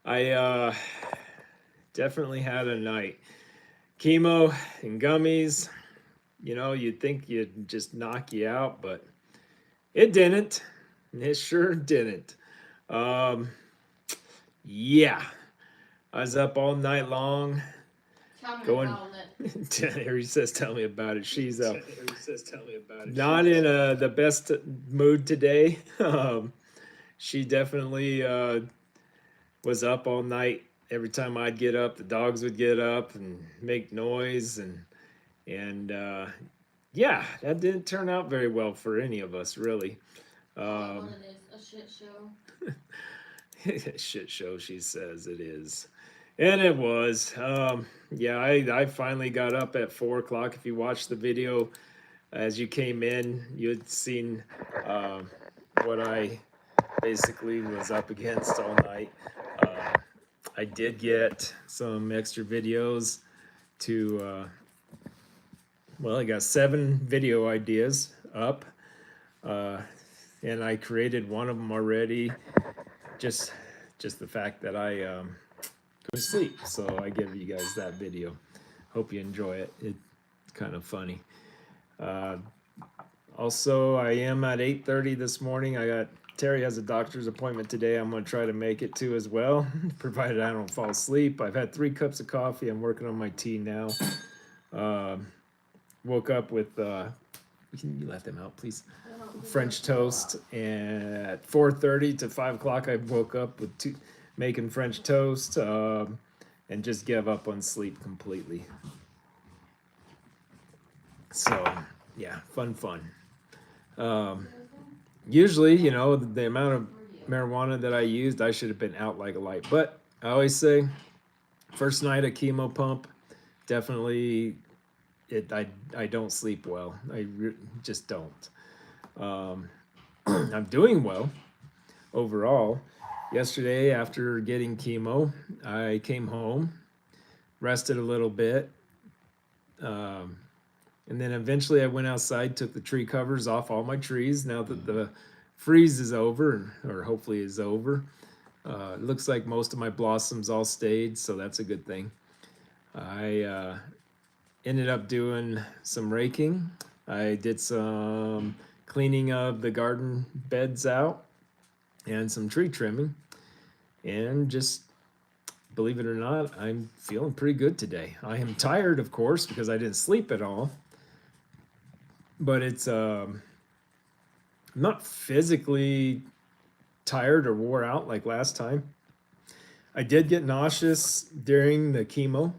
I definitely had a night. Chemo and gummies, you'd think you'd just knock you out, but it didn't. It sure didn't. Um, yeah, I was up all night long Tell me going. about it. Harry says, "Tell me about it." She's Harry says, "Tell me about it." not in the best mood today. She definitely was up all night. Every time I'd get up, the dogs would get up and make noise, and yeah, that didn't turn out very well for any of us, really. Call it what Um, it is, a shit show. Shit show, she says it is. And it was. Yeah, I finally got up at 4 o'clock. If you watched the video as you came in, you had seen um, what I basically was up against all night. Uh, I did get some extra videos to, well, I got 7 video ideas up, uh, and I created one of them already. Just, just the fact that I go to sleep, so I give you guys that video. Hope you enjoy it. It's kind of funny. Uh, Also, I am at 8:30 this morning. Terry has a doctor's appointment today. I'm going to try to make it to as well, provided I don't fall asleep. I've had 3 cups of coffee. I'm working on my tea now. Um, Woke up with can you let them out, please? French toast, and at 4:30 to 5 o'clock, I woke up with making French toast, and just gave up on sleep completely. So, yeah, fun. Um, Usually, the amount of marijuana that I used, I should have been out like a light. But I always say, first night of chemo pump, definitely, I don't sleep well. Just don't. Um, I'm doing well overall. Yesterday, after getting chemo, I came home, rested a little bit, um, and then eventually I went outside, took the tree covers off all my trees. Now that the freeze is over, or hopefully is over, it looks like most of my blossoms all stayed, so that's a good thing. I ended up doing some raking. I did some cleaning of the garden beds out and some tree trimming. And just believe it or not, I'm feeling pretty good today. I am tired, of course, because I didn't sleep at all. But it's not physically tired or wore out like last time. I did get nauseous during the chemo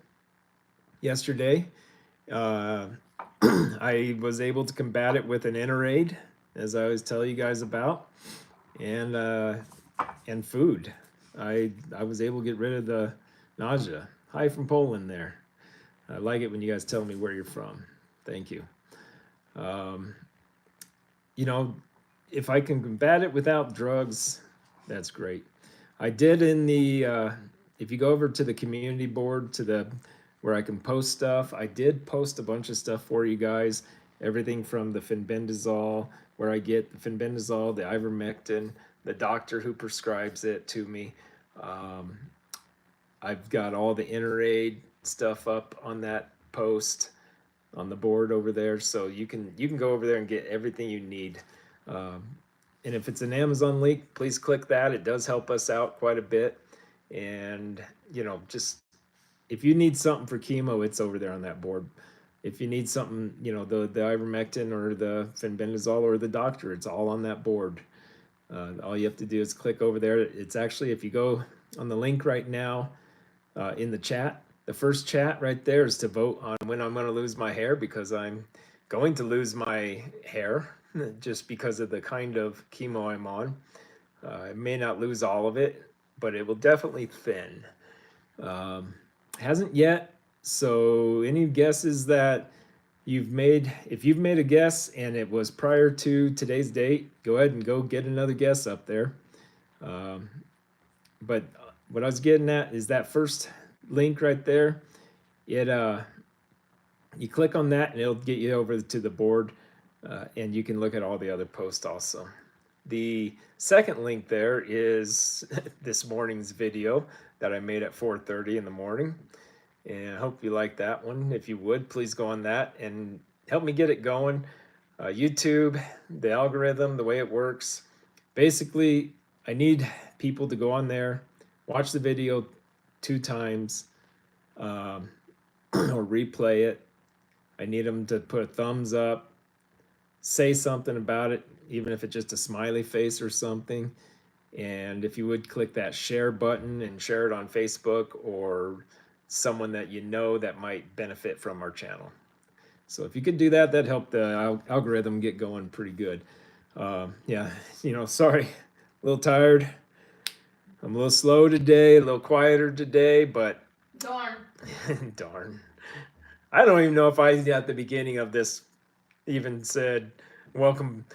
yesterday. Uh, I was able to combat it with an Enerade, as I always tell you guys about, and food. I was able to get rid of the nausea. Hi from Poland there. I like it when you guys tell me where you're from. Thank you. Um, you know, if I can combat it without drugs, that's great. I did in the if you go over to the community board to the where I can post stuff, I did post a bunch of stuff for you guys. Everything from the fenbendazole, where I get the fenbendazole, the ivermectin, the doctor who prescribes it to me. Um, I've got all the Interaid stuff up on that post on the board over there, so you can go over there and get everything you need. Um, and if it's an Amazon link, please click that. It does help us out quite a bit. And just if you need something for chemo, it's over there on that board. If you need something, the ivermectin or the fenbendazole or the doctor, it's all on that board. All you have to do is click over there. It's actually, if you go on the link right now in the chat, the first chat right there is to vote on when I'm going to lose my hair, because I'm going to lose my hair just because of the kind of chemo I'm on. I may not lose all of it, but it will definitely thin. Hasn't yet. So any guesses that you've made, if you've made a guess and it was prior to today's date, go ahead and go get another guess up there. Um, but what I was getting at is that first link right there. It you click on that and it'll get you over to the board, and you can look at all the other posts also. The second link there is this morning's video that I made at 4:30 in the morning. And I hope you like that one. If you would, please go on that and help me get it going. YouTube, the algorithm, the way it works. Basically, I need people to go on there, watch the video 2 times, or replay it. I need them to put a thumbs up, say something about it, even if it's just a smiley face or something. And if you would click that share button and share it on Facebook or someone that you know that might benefit from our channel. So if you could do that, that'd help the algorithm get going pretty good. Yeah, sorry, a little tired. I'm a little slow today, a little quieter today, but Darn. darn. I don't even know if I, at the beginning of this, even said, welcome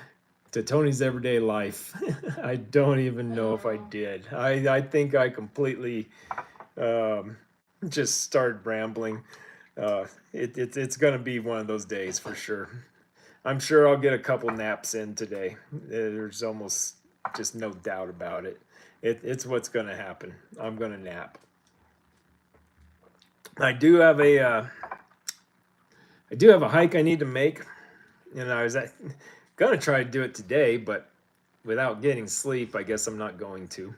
to Tony's Everyday Life. I don't even know if I did. I think I completely just started rambling. It's going to be one of those days for sure. I'm sure I'll get a couple naps in today. There's almost just no doubt about it. It's what's going to happen. I'm going to nap. I do have a hike I need to make, and I was gonna try to do it today, but without getting sleep, I guess I'm not going to.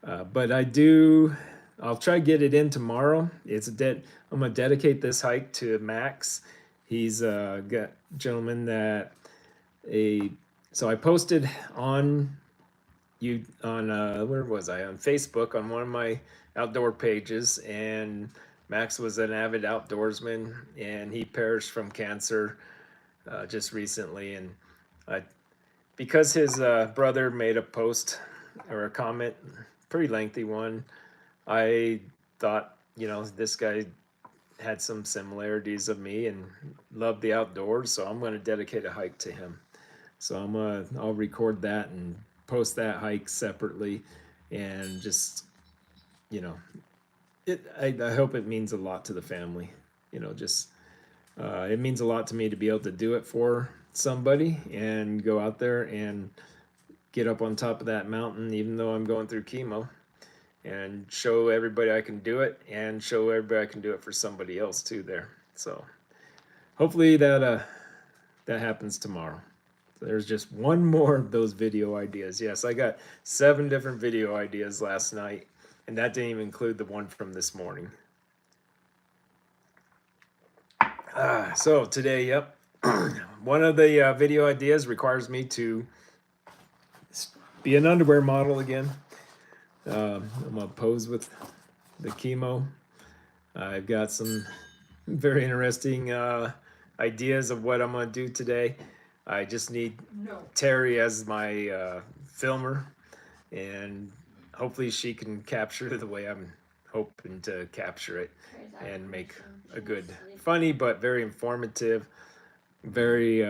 But I'll try to get it in tomorrow. I'm gonna dedicate this hike to Max. He's a gentleman that so I posted on where was I? On Facebook on one of my outdoor pages, and Max was an avid outdoorsman, and he perished from cancer just recently. And because his brother made a post or a comment, pretty lengthy one, I thought, this guy had some similarities of me and loved the outdoors, so I'm going to dedicate a hike to him. So I'll record that and post that hike separately, and just, I hope it means a lot to the family. It means a lot to me to be able to do it for somebody and go out there and get up on top of that mountain, even though I'm going through chemo, and show everybody I can do it, and show everybody I can do it for somebody else too there. So hopefully that happens tomorrow. So there's just one more of those video ideas. Yes, I got 7 different video ideas last night, and that didn't even include the one from this morning. So today, yep, one of the video ideas requires me to be an underwear model again. I'm gonna pose with the chemo. I've got some very interesting ideas of what I'm gonna do today. I just need Terry as my filmer, and hopefully she can capture the way I'm hoping to capture it and make a good, funny, but very informative, very,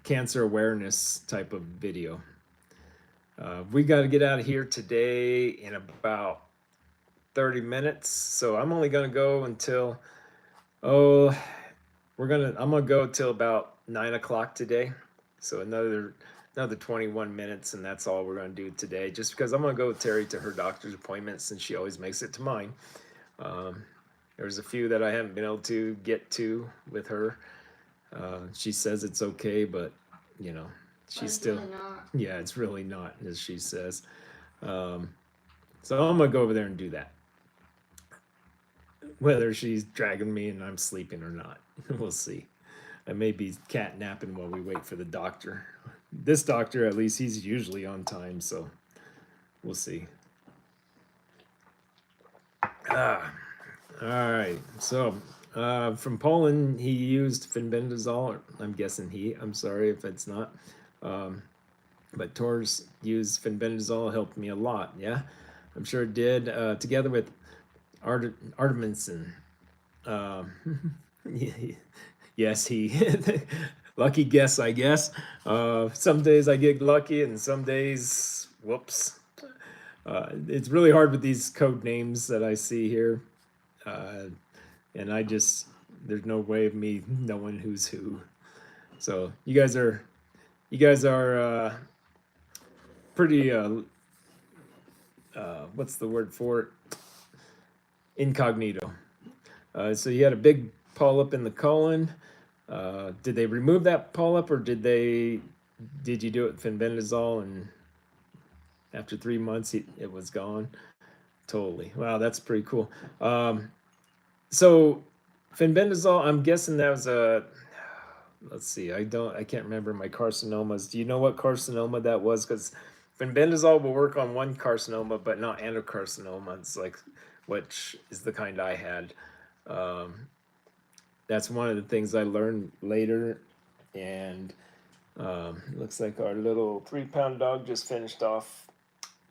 cancer awareness type of video. We got to get out of here today in about 30 minutes. So I'm only going to go until, I'm going to go till about 9 o'clock today. So another 21 minutes, and that's all we're going to do today, just because I'm going to go with Terry to her doctor's appointment, since she always makes it to mine. There's a few that I haven't been able to get to with her. She says it's okay, but she's still, really not. Yeah, it's really not, as she says. So I'm gonna go over there and do that, whether she's dragging me and I'm sleeping or not. We'll see. I may be cat napping while we wait for the doctor. This doctor, at least, he's usually on time, so we'll see. All right. So from Poland, he used fenbendazole. I'm guessing I'm sorry if it's not. But Tor's used fenbendazole, helped me a lot. Yeah, I'm sure it did. Together with artemisinin. Yes, lucky guess, I guess. Some days I get lucky, and some days, whoops. It's really hard with these code names that I see here. And there's no way of me knowing who's who. So you guys are pretty what's the word for it? Incognito. So you had a big polyp in the colon. Did they remove that polyp, or did you do it with fenbendazole, and after 3 months it was gone? Totally. Wow, that's pretty cool. So fenbendazole, I'm guessing that was let's see, I can't remember my carcinomas. Do you know what carcinoma that was? Because fenbendazole will work on one carcinoma, but not adenocarcinomas, like which is the kind I had. That's one of the things I learned later. And looks like our little 3-pound dog just finished off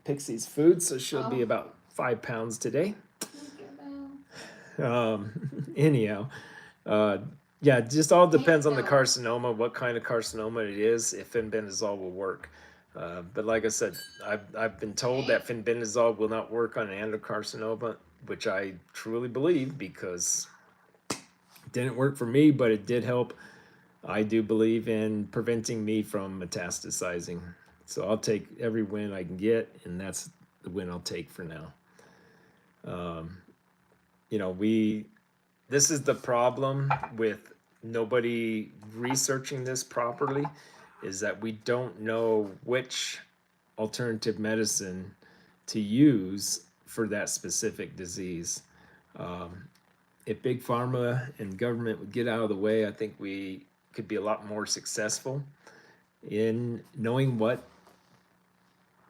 Pixie's food, so she'll be about 5 pounds today. Anyhow, yeah, it just all depends on the carcinoma, what kind of carcinoma it is, if fenbendazole will work. But like I said, I've been told that fenbendazole will not work on an adenocarcinoma, which I truly believe, because it didn't work for me, but it did help, I do believe, in preventing me from metastasizing. So I'll take every win I can get, and that's the win I'll take for now. You know, this is the problem with nobody researching this properly, is that we don't know which alternative medicine to use for that specific disease. If big pharma and government would get out of the way, I think we could be a lot more successful in knowing what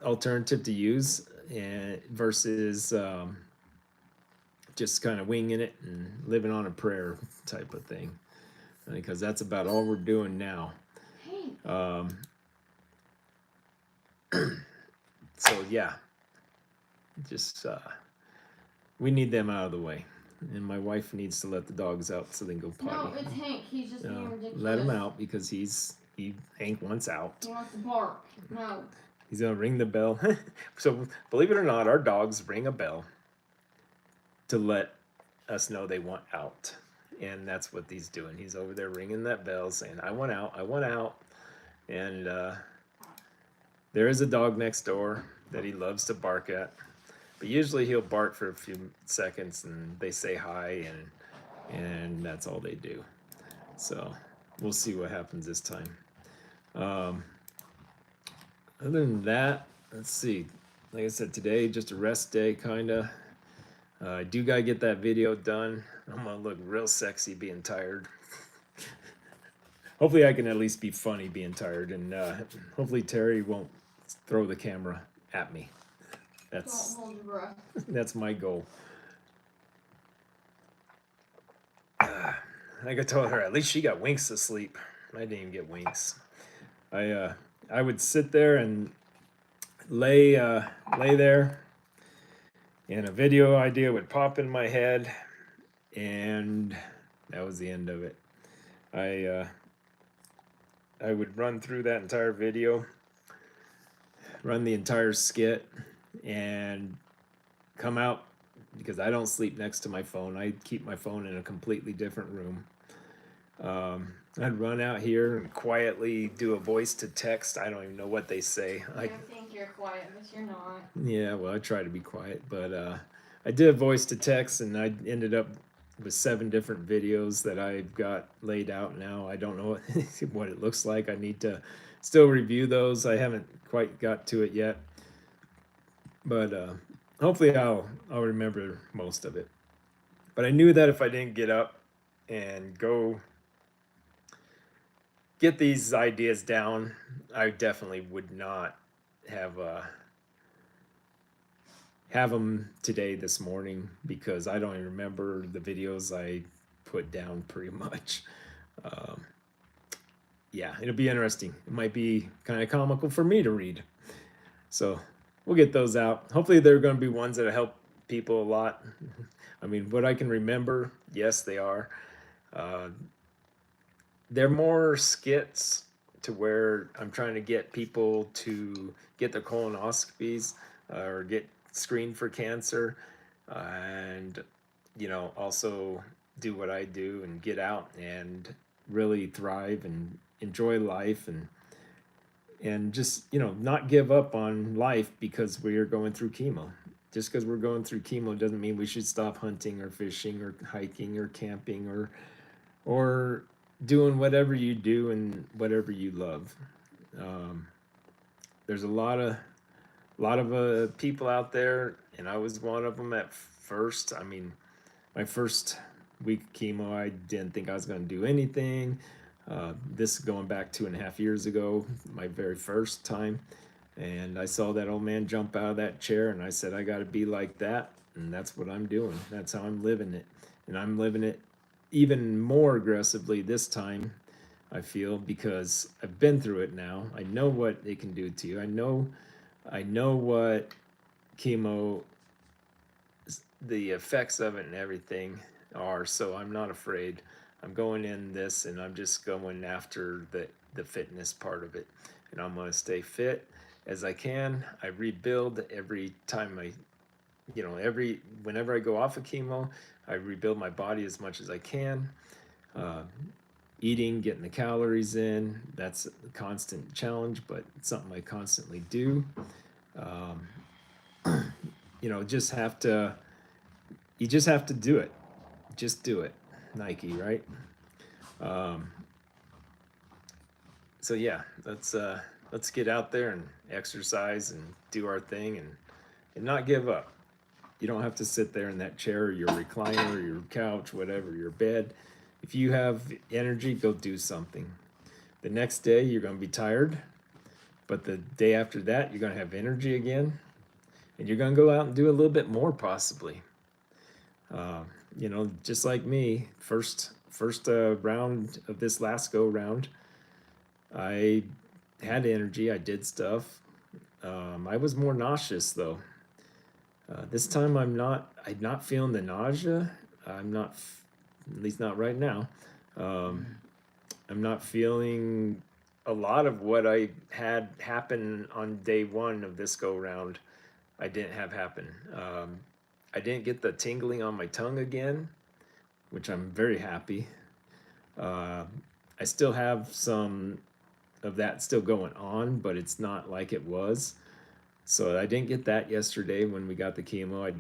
alternative to use, and versus just kind of winging it and living on a prayer type of thing, because that's about all we're doing now. So yeah, just we need them out of the way, and my wife needs to let the dogs out so they can go potty. No, it's Hank. He's just being ridiculous. Let him out, because Hank wants out. He wants to bark. No. He's gonna ring the bell. So believe it or not, our dogs ring a bell to let us know they want out. And that's what he's doing. He's over there ringing that bell saying, I want out, I want out. And there is a dog next door that he loves to bark at. But usually he'll bark for a few seconds and they say hi, and that's all they do. So we'll see what happens this time. Other than that, let's see. Like I said, today, just a rest day, kinda. I do gotta get that video done. I'm gonna look real sexy being tired. Hopefully I can at least be funny being tired, and hopefully Terry won't throw the camera at me. Don't hold your breath. That's my goal. Like I told her, at least she got winks to sleep. I didn't even get winks. I would sit there and lay there, and a video idea would pop in my head, and that was the end of it. I would run through that entire video, run the entire skit, and come out, because I don't sleep next to my phone. I keep my phone in a completely different room. I'd run out here and quietly do a voice to text. I don't even know what they say. I think you're quiet, but you're not. Yeah, well, I try to be quiet, but I did a voice to text, and I ended up with 7 different videos that I've got laid out now. I don't know what it looks like. I need to still review those. I haven't quite got to it yet, but hopefully I'll remember most of it. But I knew that if I didn't get up and go get these ideas down, I definitely would not have them today, this morning, because I don't even remember the videos I put down pretty much. Yeah, it'll be interesting. It might be kind of comical for me to read. So we'll get those out. Hopefully they're going to be ones that help people a lot. I mean, what I can remember, yes, they are. They're more skits to where I'm trying to get people to get their colonoscopies or get screened for cancer, and also do what I do and get out and really thrive and enjoy life and just, you know, not give up on life because we are going through chemo. Just because we're going through chemo doesn't mean we should stop hunting or fishing or hiking or camping or doing whatever you do and whatever you love. There's a lot of people out there, and I was one of them at first. I mean, my first week of chemo, I didn't think I was going to do anything. This is going back 2.5 years ago, my very first time. And I saw that old man jump out of that chair, and I said, I got to be like that. And that's what I'm doing. That's how I'm living it. And I'm living it even more aggressively this time, I feel, because I've been through it now. I know what it can do to you. I know what chemo, the effects of it and everything are, so I'm not afraid. I'm going in this and I'm just going after the fitness part of it. And I'm going to stay fit as I can. I rebuild every time whenever I go off of chemo, I rebuild my body as much as I can. Eating, getting the calories in, that's a constant challenge, but it's something I constantly do. You know, you just have to do it. Just do it. Nike, right? So yeah, let's get out there and exercise and do our thing and not give up. You don't have to sit there in that chair or your recliner or your couch, whatever, your bed. If you have energy, go do something. The next day you're going to be tired, but the day after that you're going to have energy again, and you're going to go out and do a little bit more possibly. You know, just like me, first round of this last go round, I had energy. I did stuff. I was more nauseous though. This time I'm not feeling the nausea. I'm not, at least not right now. I'm not feeling a lot of what I had happen on day one of this go round. I didn't have happen. I didn't get the tingling on my tongue again, which I'm very happy. I still have some of that still going on, but it's not like it was. So I didn't get that yesterday when we got the chemo.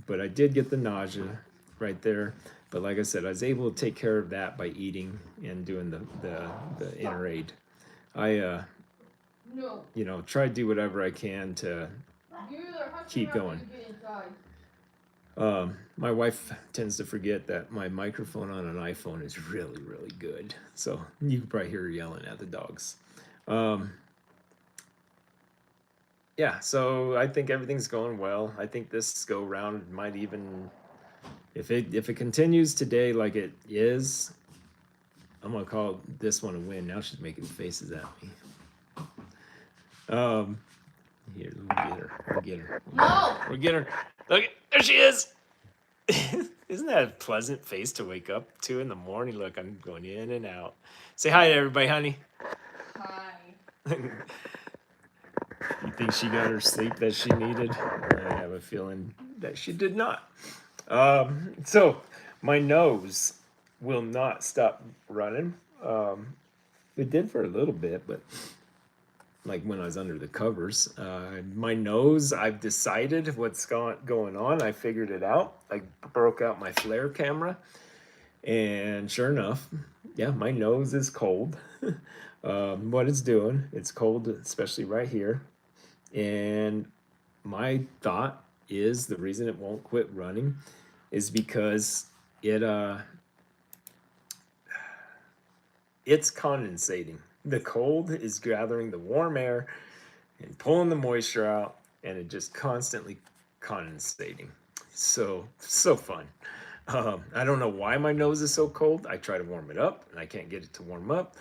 But I did get the nausea right there. But like I said, I was able to take care of that by eating and doing the inner aid. I No. you know, try to do whatever I can to keep going. My wife tends to forget that my microphone on an iPhone is really, really good. So you can probably hear her yelling at the dogs. Yeah, so I think everything's going well. I think this go round might even, if it continues today like it is, I'm gonna call this one a win. Now she's making faces at me. Here, we'll get her. No. We'll get her. Look, there she is. Isn't that a pleasant face to wake up to in the morning? Look, I'm going in and out. Say hi to everybody, honey. Hi. You think she got her sleep that she needed? I have a feeling that she did not. So my nose will not stop running. It did for a little bit, but like when I was under the covers, my nose, I've decided what's going on. I figured it out. I broke out my flare camera, and sure enough, yeah, my nose is cold. What it's doing, it's cold, especially right here. And my thought is the reason it won't quit running is because it's condensating. The cold is gathering the warm air and pulling the moisture out, and it just constantly condensating. So fun. I don't know why my nose is so cold. I try to warm it up and I can't get it to warm up.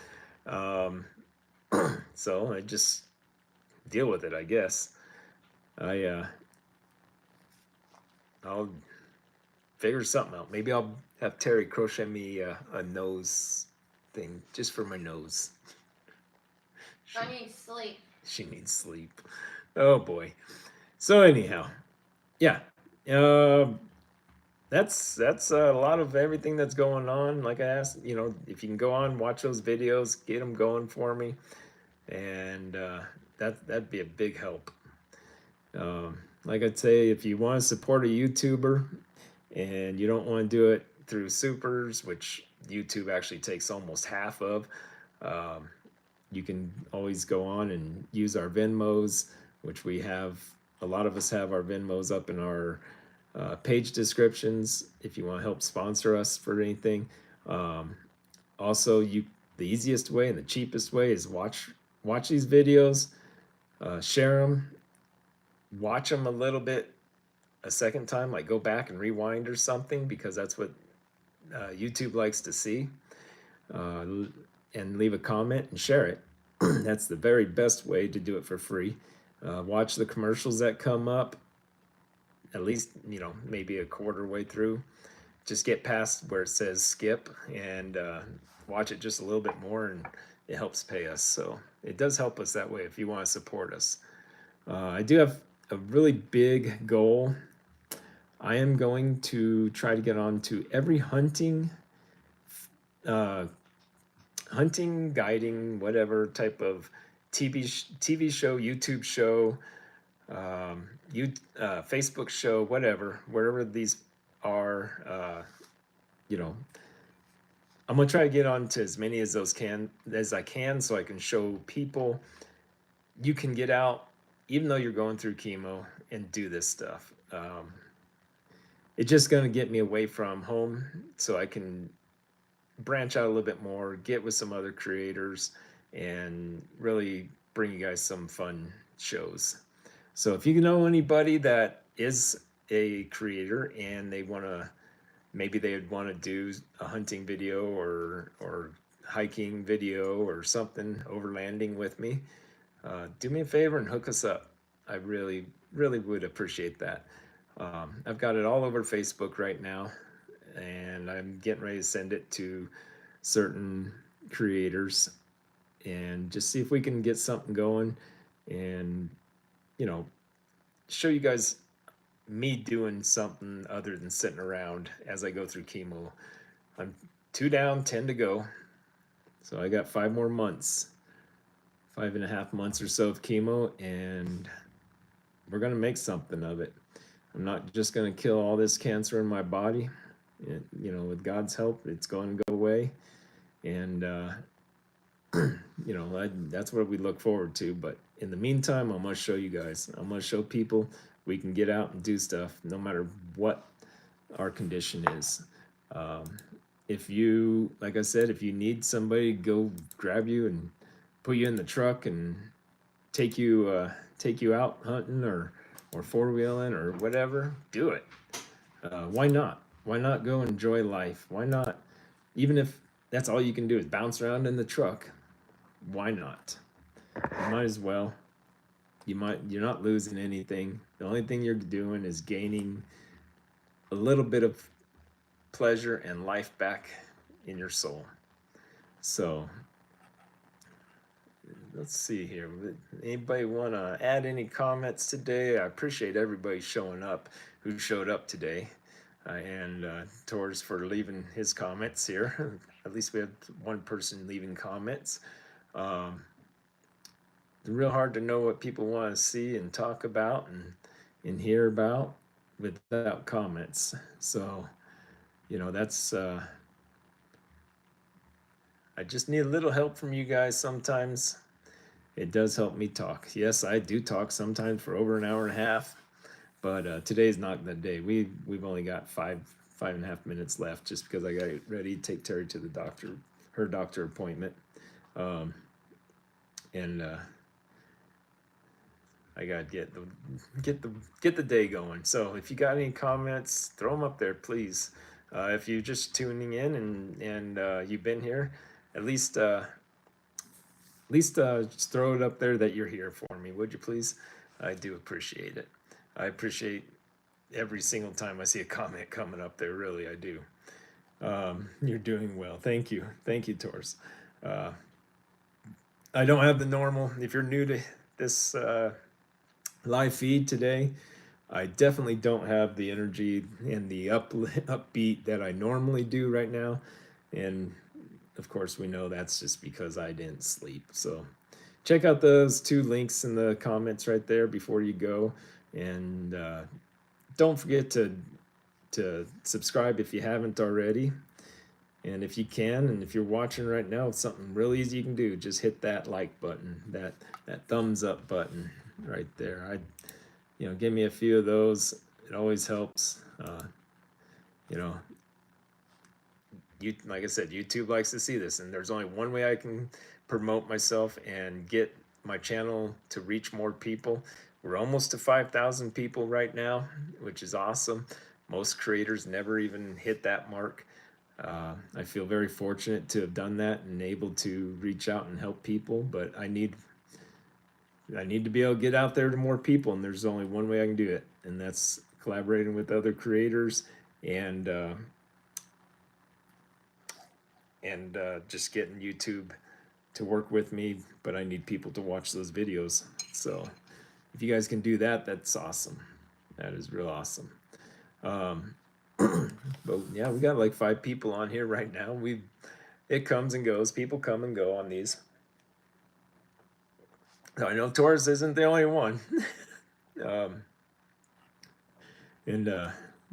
So I just deal with it, I guess. I'll figure something out. Maybe I'll have Terry crochet me a nose thing just for my nose. I need sleep. She needs sleep. Oh boy. So anyhow, yeah. that's a lot of everything that's going on. Like I asked, if you can go on, watch those videos, get them going for me, and that'd be a big help. Like I'd say, if you want to support a YouTuber and you don't want to do it through supers, which YouTube actually takes almost half of, um, you can always go on and use our Venmos, which we have. A lot of us have our Venmos up in our page descriptions if you want to help sponsor us for anything. Um, Also, the easiest way and the cheapest way is watch these videos, share them, watch them a little bit a second time, like go back and rewind or something, because that's what YouTube likes to see, uh, and leave a comment and share it. That's the very best way to do it for free. Watch the commercials that come up, at least, maybe a quarter way through. Just get past where it says skip and watch it just a little bit more, and it helps pay us. So it does help us that way if you want to support us. I do have a really big goal. I am going to try to get on to every uh, hunting, guiding, whatever type of TV show, YouTube show, Facebook show, wherever these are. I'm gonna try to get on to as many as I can, so I can show people you can get out, even though you're going through chemo, and do this stuff. It's just gonna get me away from home, so I can branch out a little bit more, get with some other creators, and really bring you guys some fun shows. So if you know anybody that is a creator and maybe they'd want to do a hunting video or hiking video or something, overlanding with me, do me a favor and hook us up. I really, really would appreciate that. I've got it all over Facebook right now, and I'm getting ready to send it to certain creators and just see if we can get something going, and show you guys me doing something other than sitting around as I go through chemo. I'm 2 down, 10 to go, so I got 5 more months, 5.5 months or so of chemo, and we're gonna make something of it. I'm not just gonna kill all this cancer in my body. With God's help, it's going to go away, and that's what we look forward to. But in the meantime, I'm gonna show you guys. I'm gonna show people we can get out and do stuff no matter what our condition is. If you, like I said, if you need somebody to go grab you and put you in the truck and take you out hunting or 4-wheeling or whatever, do it. Why not? Why not go enjoy life? Why not? Even if that's all you can do is bounce around in the truck, why not? You might as well. You're not losing anything. The only thing you're doing is gaining a little bit of pleasure and life back in your soul. So let's see here. Anybody want to add any comments today? I appreciate everybody showing up who showed up today. And Torres for leaving his comments here. At least we have one person leaving comments. It's real hard to know what people want to see and talk about and hear about without comments. So, that's I just need a little help from you guys sometimes. It does help me talk. Yes, I do talk sometimes for over an hour and a half, but today's not the day. We've only got 5.5 minutes left, just because I got ready to take Terry to the doctor, her doctor appointment, and I gotta get the day going. So if you got any comments, throw them up there, please. If you're just tuning in and you've been here, at least just throw it up there that you're here for me, would you please? I do appreciate it. I appreciate every single time I see a comment coming up there. Really, I do. You're doing well. Thank you, Tors. I don't have the normal. If you're new to this live feed today, I definitely don't have the energy and the upbeat that I normally do right now. And of course, we know that's just because I didn't sleep. So check out those 2 links in the comments right there before you go. And don't forget to subscribe if you haven't already. And if you can, and if you're watching right now, it's something real easy you can do. Just hit that like button, that thumbs up button right there. Give me a few of those. It always helps. You know, like I said, YouTube likes to see this, and there's only one way I can promote myself and get my channel to reach more people. We're almost to 5,000 people right now, which is awesome. Most creators never even hit that mark. I feel very fortunate to have done that and able to reach out and help people, but I need to be able to get out there to more people, and there's only one way I can do it, and that's collaborating with other creators and just getting YouTube to work with me. But I need people to watch those videos. So if you guys can do that, that's awesome. That is real awesome. But yeah, we got like 5 people on here right now. It comes and goes. People come and go on these. I know Taurus isn't the only one.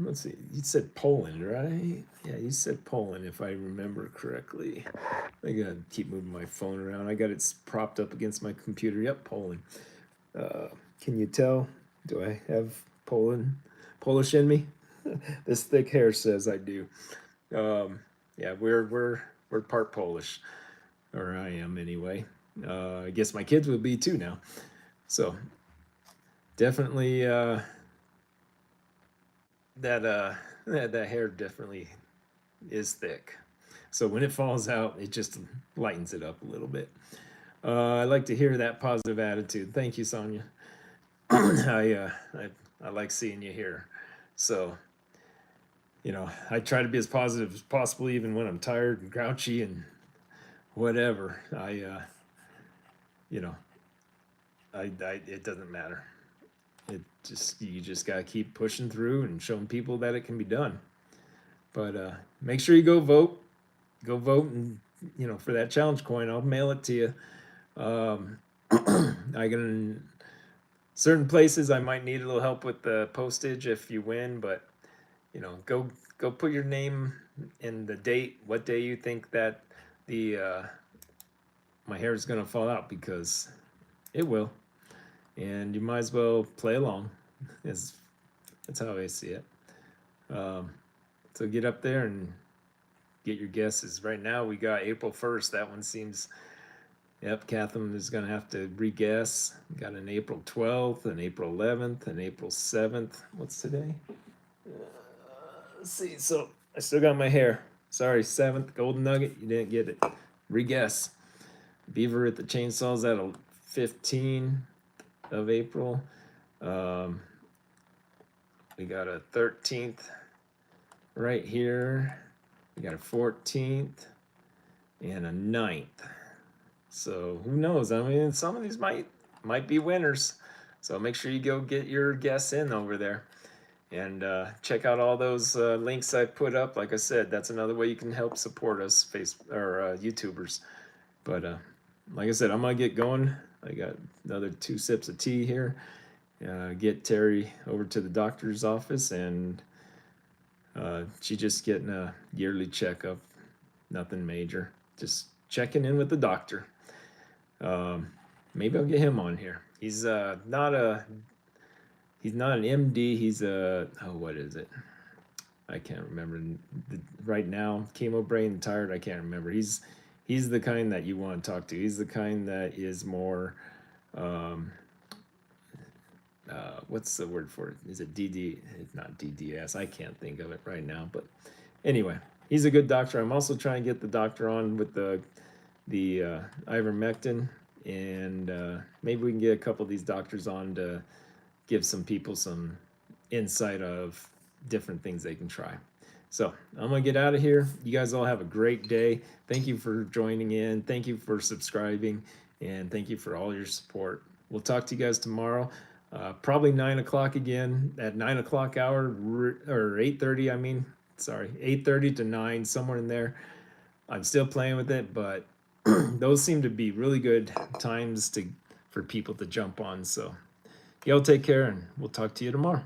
Let's see, you said Poland, right? Yeah, you said Poland, if I remember correctly. I gotta keep moving my phone around. I got it propped up against my computer. Yep, Poland. Can you tell? Do I have Polish in me? This thick hair says I do. Yeah, we're part Polish, or I am anyway. I guess my kids will be too now. So definitely that hair definitely is thick. So when it falls out, it just lightens it up a little bit. I like to hear that positive attitude. Thank you, Sonia. I like seeing you here. So, I try to be as positive as possible, even when I'm tired and grouchy and whatever. It doesn't matter. You just gotta keep pushing through and showing people that it can be done. But make sure you go vote, and for that challenge coin, I'll mail it to you. I can certain places I might need a little help with the postage if you win, but go put your name and the date, what day you think that my hair is gonna fall out, because it will. And you might as well play along. That's how I see it. So get up there and get your guesses. Right now we got April 1st. That one seems, yep, Catherine is going to have to re-guess. We got an April 12th, an April 11th, an April 7th. What's today? Let's see. So I still got my hair. Sorry, 7th, Golden Nugget. You didn't get it. Re-guess. Beaver at the Chainsaws at 15 of April. We got a 13th right here. We got a 14th and a 9th. So who knows? I mean, some of these might be winners. So make sure you go get your guess in over there. And check out all those links I put up. Like I said, that's another way you can help support us, YouTubers. But like I said, I'm gonna get going. I got another 2 sips of tea here. Get Terry over to the doctor's office, and she's just getting a yearly checkup. Nothing major. Just checking in with the doctor. Maybe I'll get him on here. He's not an MD. He's what is it? I can't remember right now. Chemo brain tired. I can't remember. He's the kind that you want to talk to. He's the kind that is more, what's the word for it? Is it DD? It's not DDS. I can't think of it right now. But anyway, he's a good doctor. I'm also trying to get the doctor on with the ivermectin, and maybe we can get a couple of these doctors on to give some people some insight of different things they can try. So I'm gonna get out of here. You guys all have a great day. Thank you for joining in. Thank you for subscribing, and thank you for all your support. We'll talk to you guys tomorrow. Probably 9 o'clock again at 9 o'clock hour or 8:30. I mean, sorry, 8:30 to 9, somewhere in there. I'm still playing with it, but those seem to be really good times for people to jump on. So y'all take care, and we'll talk to you tomorrow.